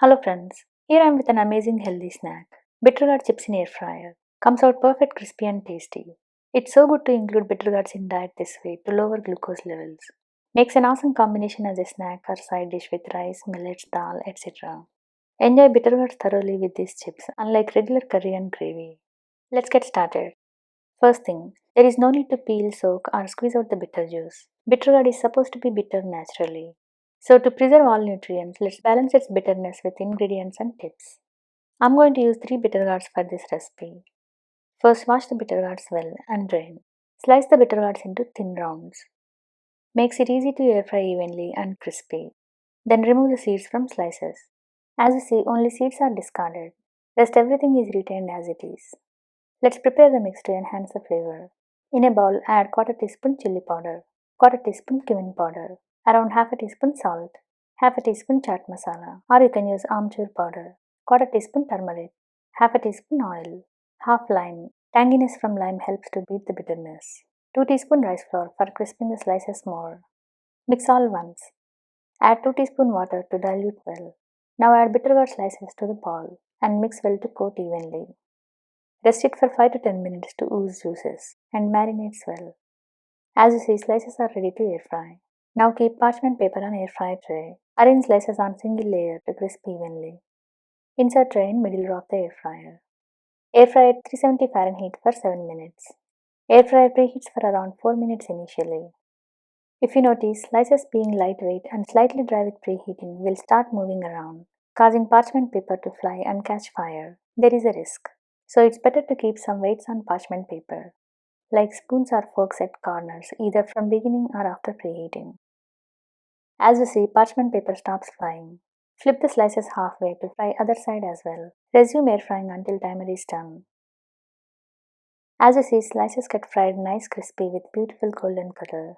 Hello friends, here I am with an amazing healthy snack. Bittergourd chips in air fryer. Comes out perfect, crispy and tasty. It's so good to include bittergourds in diet this way to lower glucose levels. Makes an awesome combination as a snack or side dish with rice, millets, dal, etc. Enjoy bittergourds thoroughly with these chips, unlike regular curry and gravy. Let's get started. First thing, there is no need to peel, soak or squeeze out the bitter juice. Bittergourd is supposed to be bitter naturally. So to preserve all nutrients, let's balance its bitterness with ingredients and tips. I'm going to use 3 bitter gourds for this recipe. First, wash the bitter gourds well and drain. Slice the bitter gourds into thin rounds. Makes it easy to air fry evenly and crispy. Then remove the seeds from slices. As you see, only seeds are discarded. Rest everything is retained as it is. Let's prepare the mix to enhance the flavor. In a bowl, add quarter teaspoon chili powder, quarter teaspoon cumin powder, around half a teaspoon salt, half a teaspoon chaat masala, or you can use amchur powder, quarter teaspoon turmeric, half a teaspoon oil, half lime. Tanginess from lime helps to beat the bitterness. 2 teaspoon rice flour for crisping the slices more. Mix all once. Add 2 teaspoon water to dilute well. Now add bittergourd slices to the bowl and mix well to coat evenly. Rest it for 5 to 10 minutes to ooze juices and marinate well. As you see, slices are ready to air fry. Now keep parchment paper on air fry tray. Arrange slices on single layer to crisp evenly. Insert tray in middle of the air fryer. Air fry at 370 Fahrenheit for 7 minutes. Air fryer preheats for around 4 minutes initially. If you notice, slices being lightweight and slightly dry with preheating will start moving around, causing parchment paper to fly and catch fire. There is a risk. So it's better to keep some weights on parchment paper, like spoons or forks at corners, either from beginning or after preheating. As you see, parchment paper stops flying. Flip the slices halfway to fry other side as well. Resume air frying until timer is done. As you see, slices get fried nice crispy with beautiful golden color.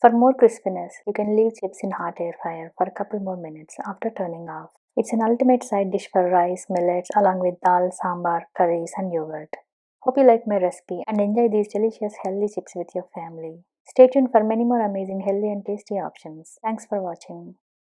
For more crispiness, you can leave chips in hot air fryer for a couple more minutes after turning off. It's an ultimate side dish for rice, millets, along with dal, sambar, curries, and yogurt. Hope you like my recipe and enjoy these delicious healthy chips with your family. Stay tuned for many more amazing healthy and tasty options. Thanks for watching.